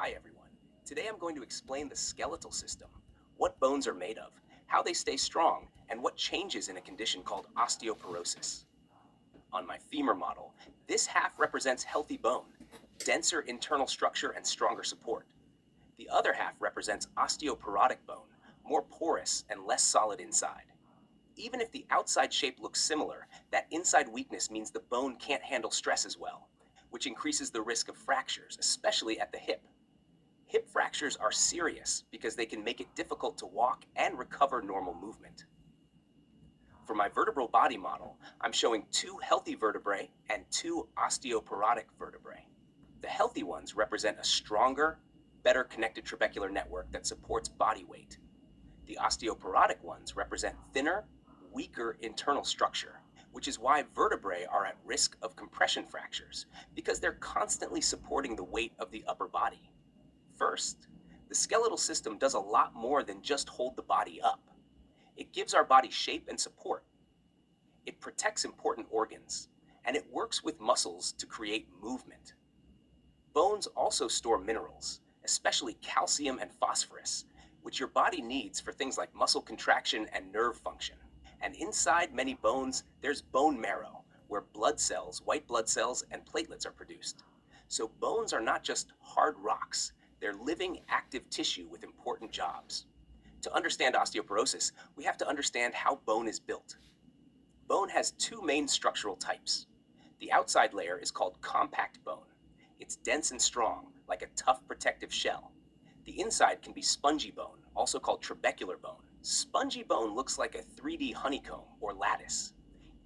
Hi everyone. Today I'm going to explain the skeletal system, what bones are made of, how they stay strong, and what changes in a condition called osteoporosis. On my femur model, this half represents healthy bone, denser internal structure and stronger support. The other half represents osteoporotic bone, more porous and less solid inside. Even if the outside shape looks similar, that inside weakness means the bone can't handle stress as well, which increases the risk of fractures, especially at the hip. Hip fractures are serious because they can make it difficult to walk and recover normal movement. For my vertebral body model, I'm showing two healthy vertebrae and two osteoporotic vertebrae. The healthy ones represent a stronger, better connected trabecular network that supports body weight. The osteoporotic ones represent thinner, weaker internal structure, which is why vertebrae are at risk of compression fractures, because they're constantly supporting the weight of the upper body. First, the skeletal system does a lot more than just hold the body up. It gives our body shape and support. It protects important organs, and it works with muscles to create movement. Bones also store minerals, especially calcium and phosphorus, which your body needs for things like muscle contraction and nerve function. And inside many bones, there's bone marrow, where blood cells, white blood cells, and platelets are produced. So bones are not just hard rocks, they're living, active tissue with important jobs. To understand osteoporosis, we have to understand how bone is built. Bone has two main structural types. The outside layer is called compact bone. It's dense and strong, like a tough protective shell. The inside can be spongy bone, also called trabecular bone. Spongy bone looks like a 3D honeycomb or lattice.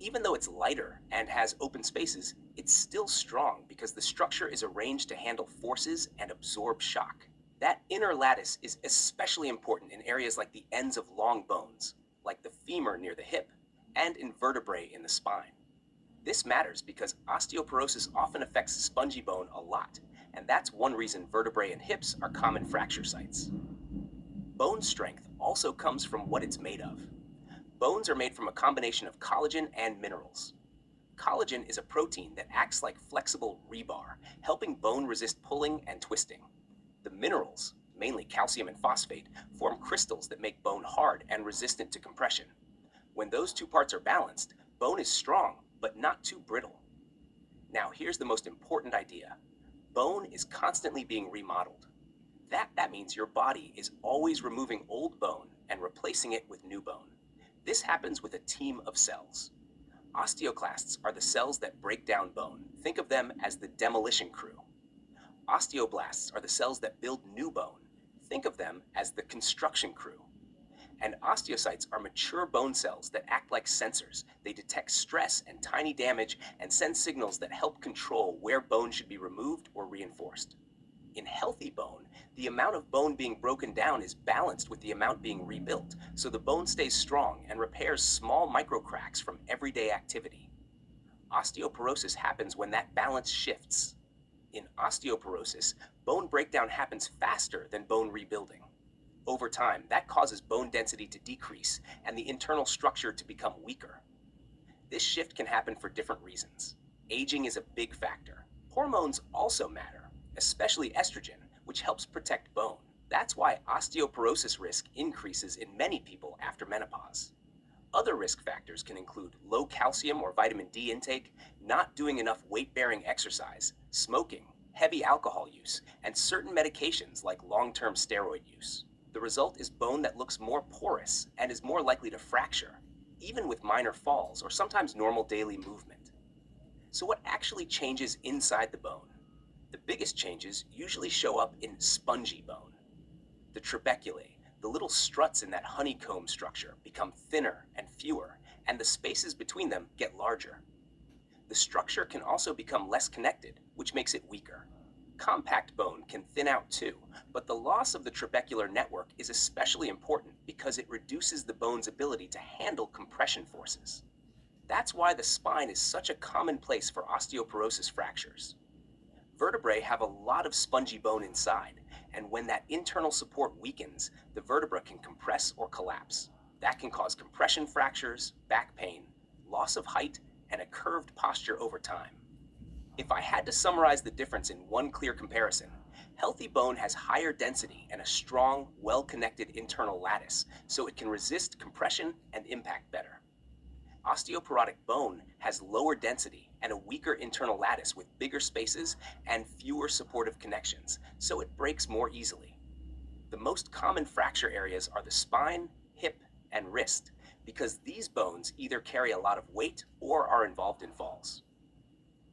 Even though it's lighter and has open spaces, it's still strong because the structure is arranged to handle forces and absorb shock. That inner lattice is especially important in areas like the ends of long bones, like the femur near the hip, and in vertebrae in the spine. This matters because osteoporosis often affects spongy bone a lot, and that's one reason vertebrae and hips are common fracture sites. Bone strength also comes from what it's made of. Bones are made from a combination of collagen and minerals. Collagen is a protein that acts like flexible rebar, helping bone resist pulling and twisting. The minerals, mainly calcium and phosphate, form crystals that make bone hard and resistant to compression. When those two parts are balanced, bone is strong, but not too brittle. Now, here's the most important idea. Bone is constantly being remodeled. That means your body is always removing old bone and replacing it with new bone. This happens with a team of cells. Osteoclasts are the cells that break down bone. Think of them as the demolition crew. Osteoblasts are the cells that build new bone. Think of them as the construction crew. And osteocytes are mature bone cells that act like sensors. They detect stress and tiny damage and send signals that help control where bone should be removed or reinforced. In healthy bone, the amount of bone being broken down is balanced with the amount being rebuilt, so the bone stays strong and repairs small microcracks from everyday activity. Osteoporosis happens when that balance shifts. In osteoporosis, bone breakdown happens faster than bone rebuilding. Over time, that causes bone density to decrease and the internal structure to become weaker. This shift can happen for different reasons. Aging is a big factor. Hormones also matter, especially estrogen, which helps protect bone. That's why osteoporosis risk increases in many people after menopause. Other risk factors can include low calcium or vitamin D intake, not doing enough weight-bearing exercise, smoking, heavy alcohol use, and certain medications like long-term steroid use. The result is bone that looks more porous and is more likely to fracture, even with minor falls or sometimes normal daily movement. So what actually changes inside the bone? The biggest changes usually show up in spongy bone. The trabeculae, the little struts in that honeycomb structure, become thinner and fewer, and the spaces between them get larger. The structure can also become less connected, which makes it weaker. Compact bone can thin out too, but the loss of the trabecular network is especially important because it reduces the bone's ability to handle compression forces. That's why the spine is such a common place for osteoporosis fractures. Vertebrae have a lot of spongy bone inside, and when that internal support weakens, the vertebra can compress or collapse. That can cause compression fractures, back pain, loss of height, and a curved posture over time. If I had to summarize the difference in one clear comparison, healthy bone has higher density and a strong, well-connected internal lattice, so it can resist compression and impact better. Osteoporotic bone has lower density and a weaker internal lattice with bigger spaces and fewer supportive connections, so it breaks more easily. The most common fracture areas are the spine, hip, and wrist, because these bones either carry a lot of weight or are involved in falls.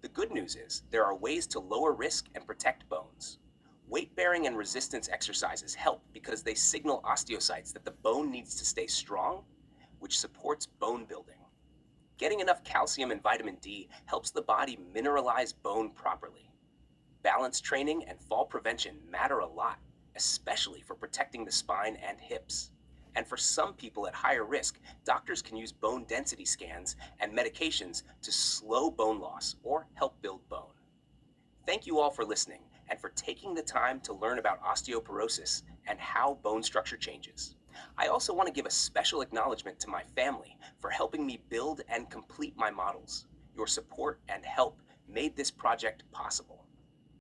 The good news is there are ways to lower risk and protect bones. Weight bearing and resistance exercises help because they signal osteocytes that the bone needs to stay strong, which supports bone building. Getting enough calcium and vitamin D helps the body mineralize bone properly. Balance training and fall prevention matter a lot, especially for protecting the spine and hips. And for some people at higher risk, doctors can use bone density scans and medications to slow bone loss or help build bone. Thank you all for listening and for taking the time to learn about osteoporosis and how bone structure changes. I also want to give a special acknowledgement to my family for helping me build and complete my models. Your support and help made this project possible.